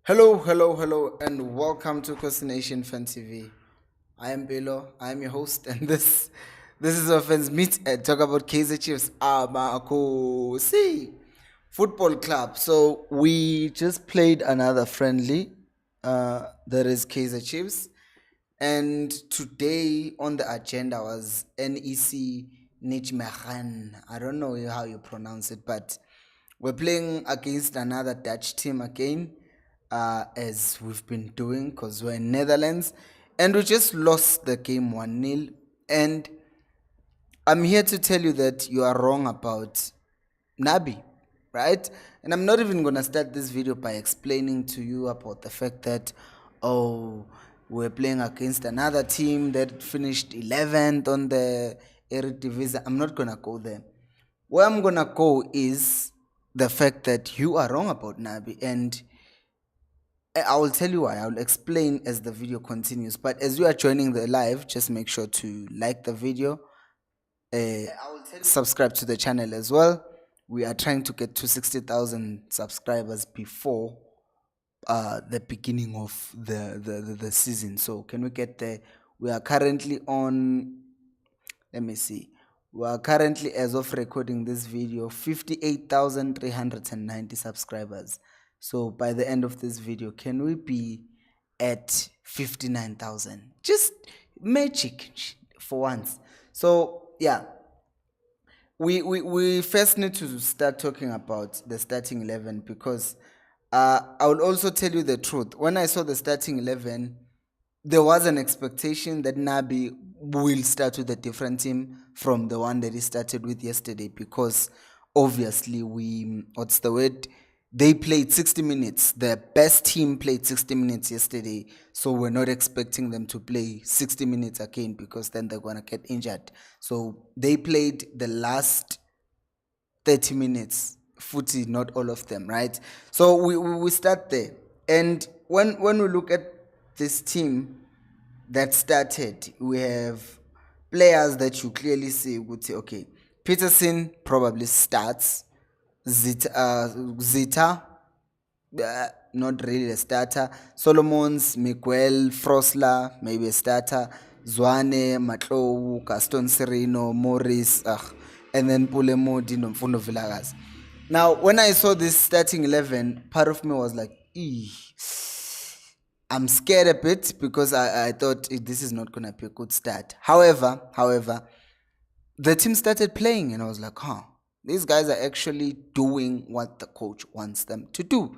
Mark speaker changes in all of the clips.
Speaker 1: Hello, and welcome to Nation Fan TV. I am Bilo. I am your host, and this is our fans meet and talk about Kaizer Chiefs. See football club. So we just played another friendly. That is Kaizer Chiefs, and today on the agenda was NEC Nijmegen. I don't know how you pronounce it, but we're playing against another Dutch team again, as we've been doing because we're in Netherlands, and we just lost the game 1-0. And I'm here to tell you that you are wrong about Nabi, right? And I'm not even going to start this video by explaining to you about the fact that, oh, we're playing against another team that finished 11th on the Eredivisie. I'm not going to go there. Where I'm going to go is the fact that you are wrong about Nabi, and I will tell you why. I will explain as the video continues. But as you are joining the live, just make sure to like the video, subscribe to the channel as well. We are trying to get to 60,000 subscribers before the beginning of the season. So can we get there? We are currently on, let me see. We are currently, as of recording this video, 58,390 subscribers. So by the end of this video, can we be at 59,000? Just magic for once. So yeah, we first need to start talking about the starting 11, because I will also tell you the truth. When I saw the starting 11, there was an expectation that Nabi will start with a different team from the one that he started with yesterday, because obviously they played 60 minutes. The best team played 60 minutes yesterday, so we're not expecting them to play 60 minutes again, because then they're going to get injured. So they played the last 30 minutes, footy, not all of them, right? So we start there. And when we look at this team that started, we have players that you clearly see would say, okay, Peterson probably starts. Zita, not really a starter. Solomons, Miguel, Frosler, maybe a starter. Zwane, Matlou, Gaston Sereno, Morris, and then Pulemodi, Nomfundo Villagas. Now, when I saw this starting 11, part of me was like, I'm scared a bit, because I thought this is not going to be a good start. However, the team started playing, and I was like, these guys are actually doing what the coach wants them to do,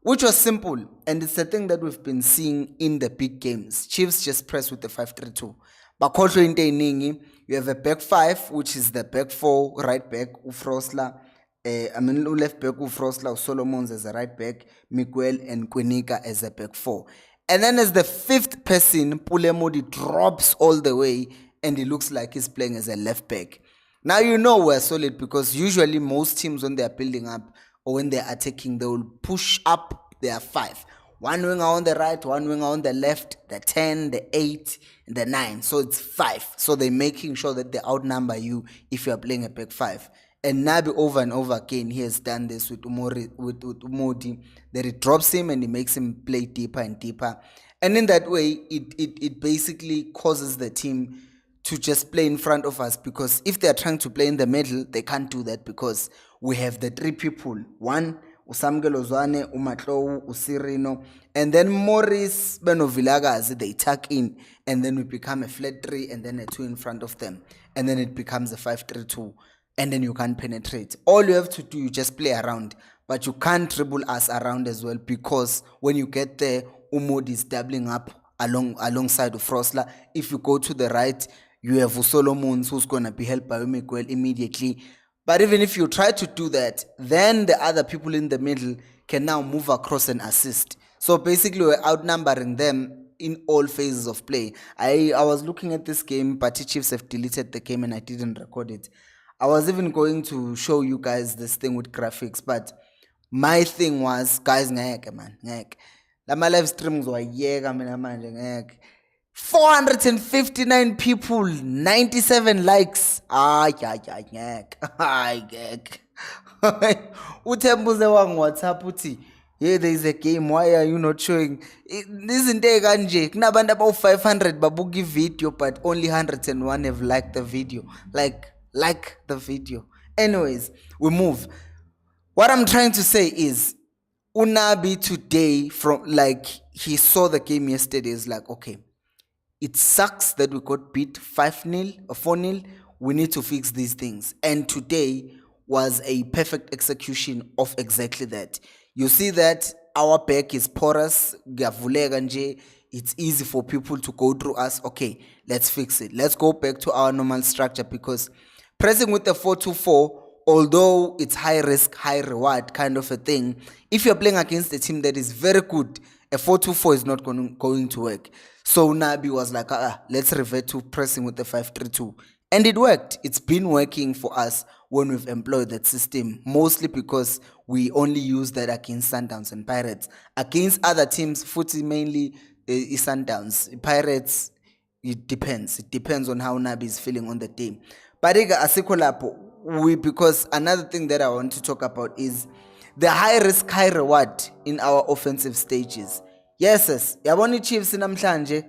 Speaker 1: which was simple. And it's the thing that we've been seeing in the big games. Chiefs just press with the 5-3-2. But you have a back five, which is the back four, right back, Ufrosla. Left back, Ufrosla, Solomons as a right back, Miguel and Kwinika as a back four. And then as the fifth person, Pulemodi drops all the way, and he looks like he's playing as a left back. Now you know we're solid, because usually most teams, when they're building up or when they're attacking, they will push up their five. One winger on the right, one winger on the left, the 10, the 8, and the 9. So it's 5. So they're making sure that they outnumber you if you're playing a back 5. And Nabi, over and over again, he has done this with Umodi, that it drops him and he makes him play deeper and deeper. And in that way, it basically causes the team to just play in front of us, because if they're trying to play in the middle, they can't do that, because we have the three people. One, Usamgelo Zwane, Umatlou, Usirino, and then Morris, Benovilagazi, they tuck in, and then we become a flat 3, and then a 2 in front of them, and then it becomes a 5-3-2, and then you can't penetrate. All you have to do, you just play around, but you can't dribble us around as well, because when you get there, Umodi is doubling up alongside of Frosler. If you go to the right, you have Solomons, who's going to be helped by Miguel immediately. But even if you try to do that, then the other people in the middle can now move across and assist. So basically, we're outnumbering them in all phases of play. I was looking at this game, but Chiefs have deleted the game and I didn't record it. I was even going to show you guys this thing with graphics, but my thing was, guys, ngeke. Lama live streams wayeka mina manje ngeke. 459 people, 97 likes. Ngeke. Uthembuze WhatsApp uthi Here there is a game, why are you not showing? Isn't there kanje? Kunabantu about 500 babuki video, but only 101 have liked the video. Like the video. Anyways, we move. What I'm trying to say is, Unabi today, he saw the game yesterday, is like, okay, it sucks that we got beat 5-0 or 4-0. We need to fix these things. And today was a perfect execution of exactly that. You see that our back is porous. It's easy for people to go through us. Okay, let's fix it. Let's go back to our normal structure, because pressing with the 4-2-4, although it's high risk, high reward kind of a thing, if you're playing against a team that is very good, a 4-2-4 is not going to work. So Nabi was like, let's revert to pressing with the 5-3-2. And it worked. It's been working for us when we've employed that system, mostly because we only use that against Sundowns and Pirates. Against other teams, footy mainly is Sundowns. Pirates, it depends. It depends on how Nabi is feeling on the day. But because another thing that I want to talk about is the high risk, high reward in our offensive stages. Yes. Yabona Chiefs namhlanje.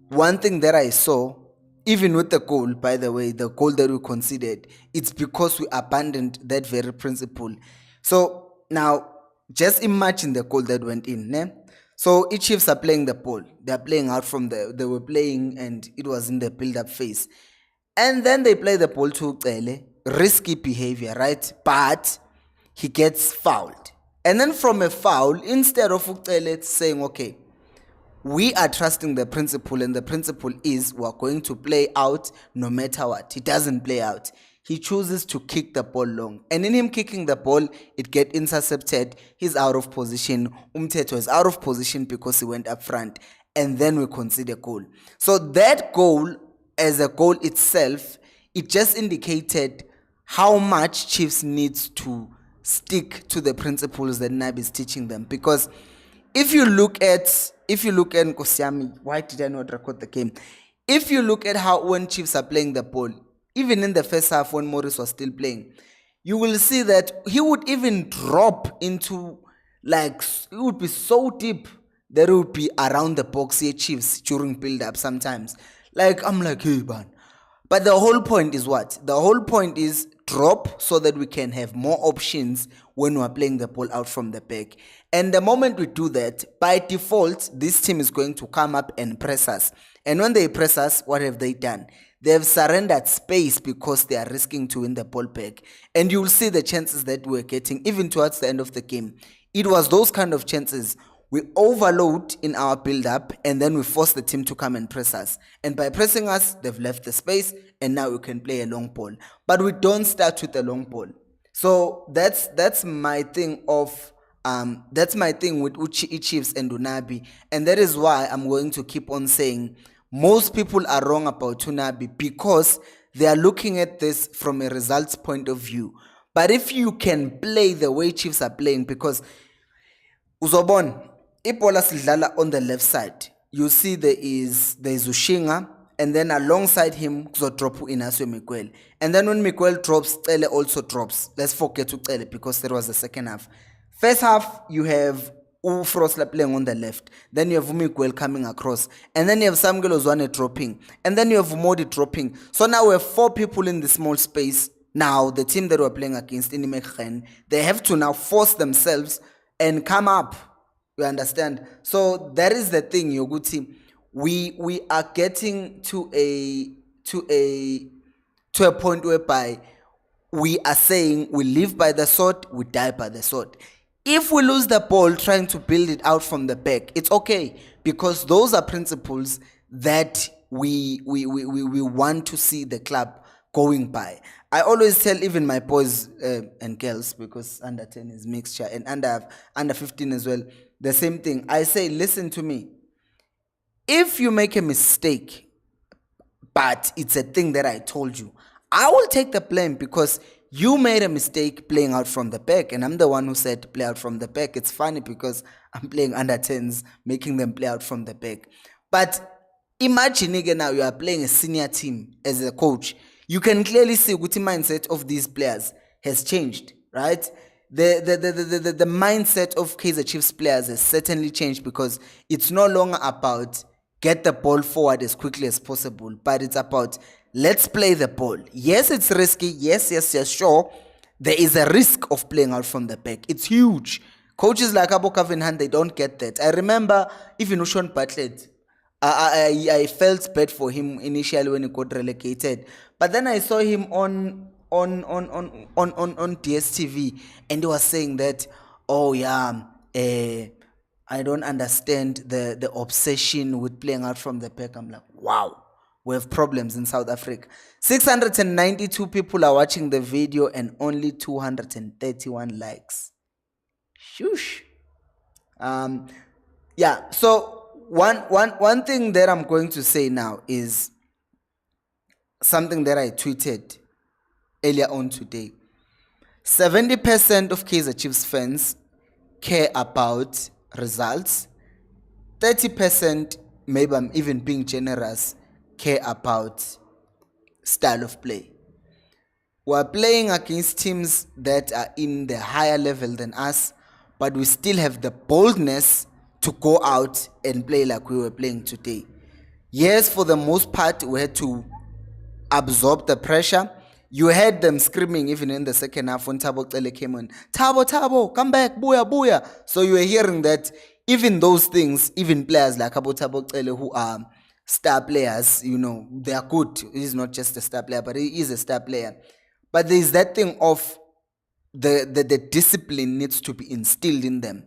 Speaker 1: One thing that I saw, even with the goal, by the way, the goal that we conceded, it's because we abandoned that very principle. So now, just imagine the goal that went in. Ne? So each Chiefs are playing the ball. They are playing out from they were playing, and it was in the build-up phase. And then they play the ball to Ucele. Risky behavior, right? But he gets fouled. And then from a foul, instead of Ucele saying, okay, we are trusting the principle, and the principle is we're going to play out no matter what. He doesn't play out. He chooses to kick the ball long. And in him kicking the ball, it gets intercepted. He's out of position. Umteto is out of position because he went up front. And then we concede a goal. So that goal, as a goal itself, it just indicated how much Chiefs needs to stick to the principles that Nabi is teaching them. Because if you look at Nkosiami, why did I not record the game? If you look at how when Chiefs are playing the ball, even in the first half when Morris was still playing, you will see that he would even drop into, it would be so deep that it would be around the box here, Chiefs, during build-up sometimes. I'm like, hey, man. But the whole point is what? The whole point is drop so that we can have more options when we're playing the ball out from the back. And the moment we do that, by default, this team is going to come up and press us. And when they press us, what have they done? They have surrendered space because they are risking to win the ball back. And you'll see the chances that we're getting, even towards the end of the game. It was those kind of chances. We overload in our build-up, and then we force the team to come and press us. And by pressing us, they've left the space, and now we can play a long ball. But we don't start with a long ball. So that's my thing with Uchi Chiefs and Unabi. And that is why I'm going to keep on saying most people are wrong about Unabi, because they are looking at this from a results point of view. But if you can play the way Chiefs are playing, because Uzobon, Ipola Sidlala on the left side, you see there is Ushinga, and then alongside him, Zotropu Inacio Miguel. And then when Miguel drops, Tele also drops. Let's forget to Tele because there was the second half. First half, you have Frosla playing on the left. Then you have Miguel coming across. And then you have Samuel Ozwane dropping. And then you have Modi dropping. So now we have 4 people in the small space. Now, the team that we're playing against, NEC Nijmegen, they have to now force themselves and come up. You understand? So that is the thing, Yoguti. We are getting to a point whereby we are saying we live by the sword, we die by the sword. If we lose the ball trying to build it out from the back, it's okay, because those are principles that we want to see the club going by. I always tell even my boys and girls, because under 10 is mixture, and under 15 as well, the same thing. I say, listen to me. If you make a mistake, but it's a thing that I told you, I will take the blame, because you made a mistake playing out from the back, and I'm the one who said play out from the back. It's funny because I'm playing under 10s, making them play out from the back. But imagine again now you are playing a senior team as a coach. You can clearly see what the mindset of these players has changed, right? The mindset of Kaizer Chiefs players has certainly changed, because it's no longer about get the ball forward as quickly as possible, but it's about let's play the ball. Yes, it's risky. Yes, sure. There is a risk of playing out from the back. It's huge. Coaches like Abo Kavinhan, they don't get that. I remember even Ushon Bartlett, I felt bad for him initially when he got relegated, but then I saw him on DSTV, and he was saying that, oh yeah, I don't understand the obsession with playing out from the back. I'm like, wow, we have problems in South Africa. 692 people are watching the video and only 231 likes. Shush. Yeah, so one thing that I'm going to say now is something that I tweeted earlier on today. 70% of Kaizer Chiefs fans care about results. 30%, maybe I'm even being generous, care about style of play. We're playing against teams that are in the higher level than us, but we still have the boldness to go out and play like we were playing today. Yes, for the most part, we had to absorb the pressure. You heard them screaming even in the second half when Thabo Cele came on. Thabo, come back, booyah, booyah. So you were hearing that even those things, even players like Thabo Cele, who are star players, they are good. He's not just a star player, but he is a star player. But there is that thing of the discipline needs to be instilled in them.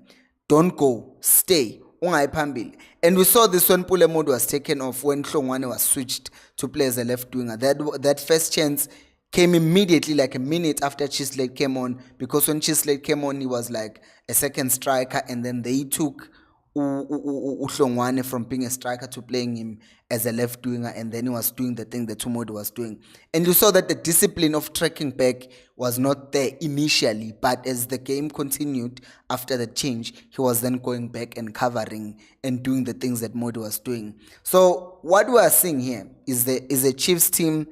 Speaker 1: Don't go, stay. And we saw this when Pule Mode was taken off, when Hlongwane was switched to play as a left winger. That first chance came immediately, like a minute after Chislade came on, because when Chislade came on, he was like a second striker, and then they took Hlongwane from being a striker to playing him as a left winger, and then he was doing the thing that Tumodi was doing. And you saw that the discipline of tracking back was not there initially, but as the game continued after the change, he was then going back and covering and doing the things that Modi was doing. So what we are seeing here is a Chiefs team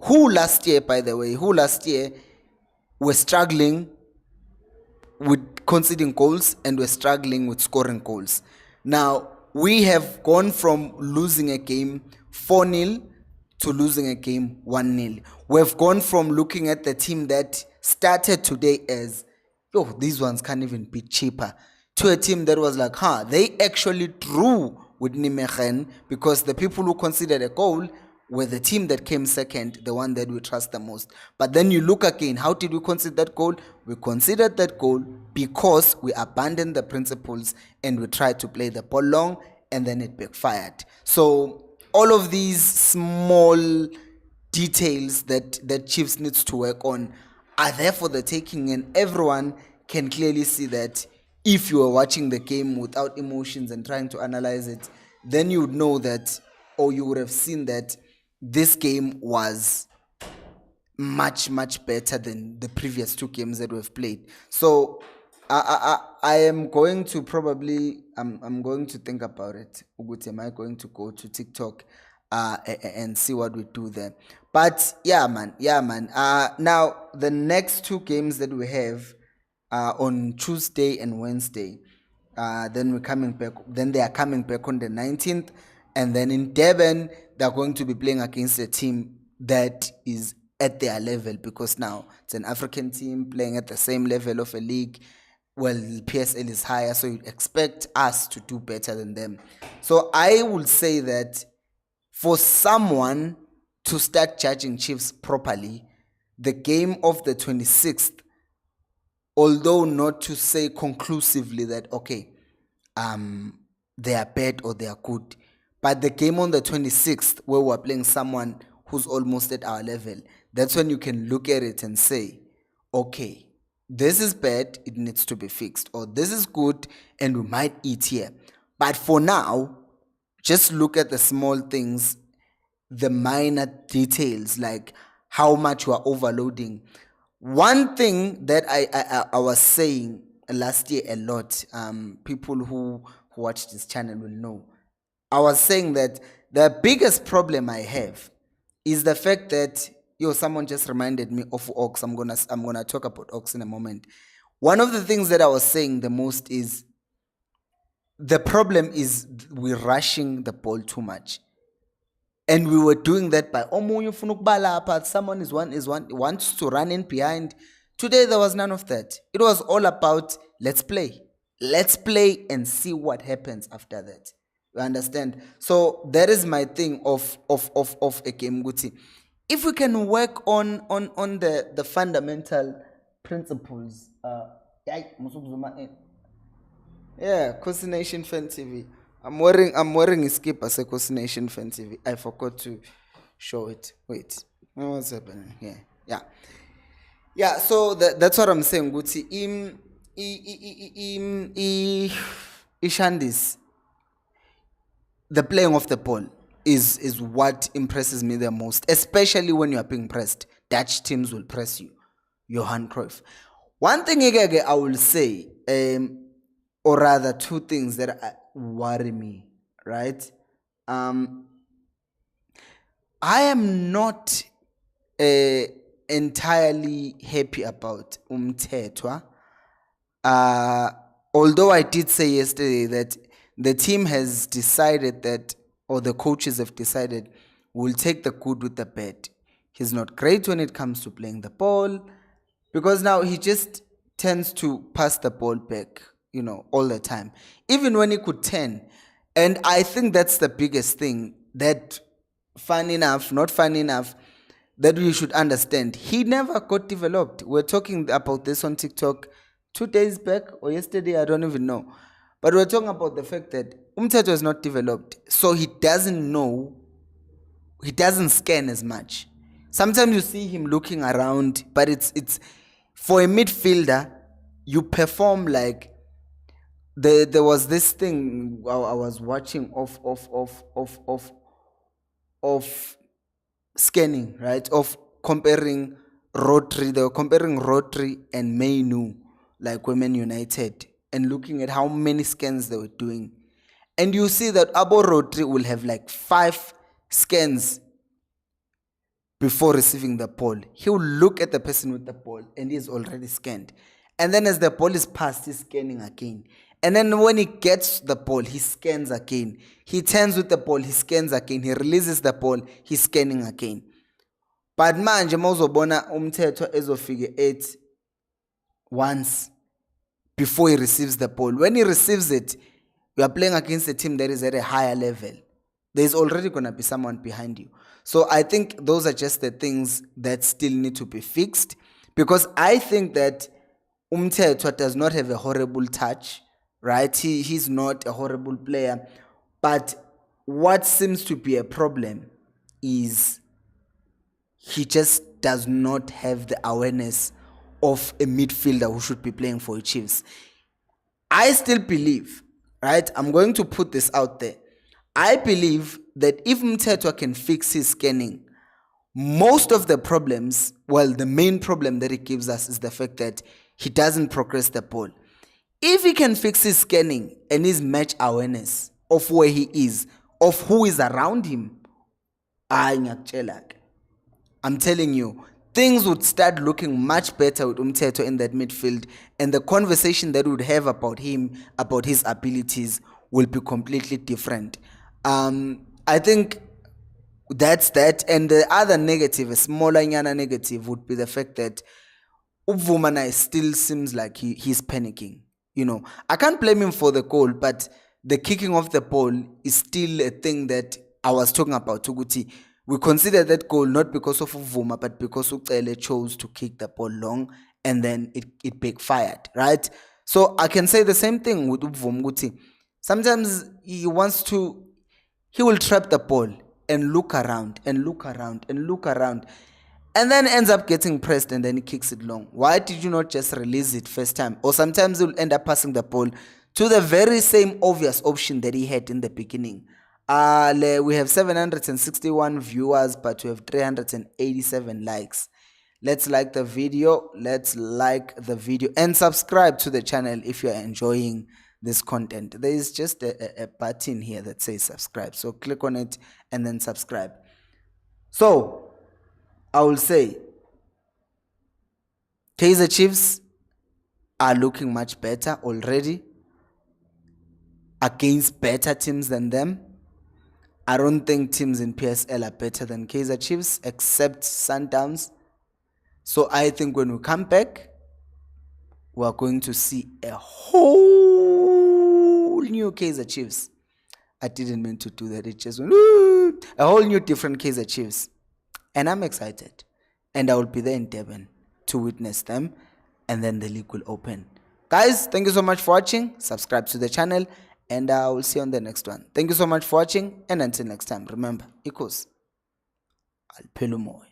Speaker 1: who last year were struggling with conceding goals and we're struggling with scoring goals. Now, we have gone from losing a game 4-0 to losing a game 1-0. We've gone from looking at the team that started today as, these ones can't even be cheaper, to a team that was like, they actually drew with Nijmegen, because the people who considered a goal were the team that came second, the one that we trust the most. But then you look again, how did we consider that goal? We considered that goal because we abandoned the principles and we tried to play the ball long, and then it backfired. So all of these small details that Chiefs needs to work on are there for the taking, and everyone can clearly see that. If you are watching the game without emotions and trying to analyze it, then you would know that, or you would have seen that this game was much, much better than the previous two games that we've played. So I am going to probably, I'm going to think about it. Am I going to go to TikTok and see what we do there? But yeah, man. Now, the next two games that we have on Tuesday and Wednesday, then we're coming back. Then they are coming back on the 19th, and then in Durban they're going to be playing against a team that is at their level, because now it's an African team playing at the same level of a league. Well, PSL is higher, so you expect us to do better than them. So I would say that for someone to start judging Chiefs properly, the game of the 26th, although not to say conclusively that, okay, they are bad or they are good, but the game on the 26th, where we're playing someone who's almost at our level, that's when you can look at it and say, okay, this is bad, it needs to be fixed, or this is good and we might eat here. But for now, just look at the small things, the minor details, like how much you are overloading. One thing that I was saying last year a lot, people who watch this channel will know, I was saying that the biggest problem I have is the fact that someone just reminded me of Ox. I'm gonna talk about Ox in a moment. One of the things that I was saying the most is the problem is we're rushing the ball too much. And we were doing that by someone wants to run in behind. Today there was none of that. It was all about let's play. Let's play and see what happens after that. You understand? So that is my thing of a game Guti. If we can work on the fundamental principles, yeah, Coast Nation Fan TV. I'm wearing a skip as a Coast Nation Fan TV. I forgot to show it. Wait. What's happening here? Yeah. Yeah, so that's what I'm saying, Guti. Ishandis, the playing of the ball is what impresses me the most, especially when you are being pressed. Dutch teams will press you. Johan Cruyff. One thing I will say, or rather two things that worry me, right? I am not entirely happy about Umthetwa. Although I did say yesterday that the team has decided that, or the coaches have decided, we'll take the good with the bad. He's not great when it comes to playing the ball, because now he just tends to pass the ball back, all the time, even when he could turn. And I think that's the biggest thing that, not fun enough, that we should understand. He never got developed. We're talking about this on TikTok 2 days back or yesterday, I don't even know. But we're talking about the fact that Umthetho is not developed. So he doesn't know, he doesn't scan as much. Sometimes you see him looking around, but it's for a midfielder, you perform like there was this thing I was watching of scanning, right? Of comparing Rodri. They were comparing Rodri and Mainu, like Women United, and looking at how many scans they were doing. And you see that Abo Rodri will have like 5 scans before receiving the ball. He will look at the person with the ball and he's already scanned. And then as the ball is passed, he's scanning again. And then when he gets the ball, he scans again. He turns with the ball, he scans again. He releases the ball, he's scanning again. But manje mawuzobona Umthetho ezofike 8 once before he receives the ball. When he receives it, you are playing against a team that is at a higher level. There's already going to be someone behind you. So I think those are just the things that still need to be fixed, because I think that Umthetho does not have a horrible touch, right? He's not a horrible player. But what seems to be a problem is he just does not have the awareness of a midfielder who should be playing for the Chiefs. I still believe, right? I'm going to put this out there. I believe that if Umthetho can fix his scanning, most of the problems, well, the main problem that it gives us is the fact that he doesn't progress the ball. If he can fix his scanning and his match awareness of where he is, of who is around him, I'm telling you, things would start looking much better with Umthetho in that midfield, and the conversation that we would have about him, about his abilities, will be completely different. I think that's that. And the other negative, a smaller negative, would be the fact that Uvumana still seems like he's panicking. I can't blame him for the goal, but the kicking of the ball is still a thing that I was talking about. Tuguti, we consider that goal not because of Uvuma, but because Ucele chose to kick the ball long and then it backfired, right? So I can say the same thing with Uvuma. Sometimes he will trap the ball and look around and look around and look around, and then ends up getting pressed and then he kicks it long. Why did you not just release it first time? Or sometimes he'll end up passing the ball to the very same obvious option that he had in the beginning. We have 761 viewers, but we have 387 likes. Let's like the video. And subscribe to the channel if you're enjoying this content. There is just a button here that says subscribe. So click on it and then subscribe. So I will say Kaizer Chiefs are looking much better already against better teams than them. I don't think teams in PSL are better than Kaizer Chiefs except Sundowns. So I think when we come back, we are going to see a whole new Kaizer Chiefs. I didn't mean to do that. It just went, a whole new different Kaizer Chiefs. And I'm excited. And I will be there in Durban to witness them. And then the league will open. Guys, thank you so much for watching. Subscribe to the channel. And I will see you on the next one. Thank you so much for watching. And until next time, remember, equals Alpelumoy.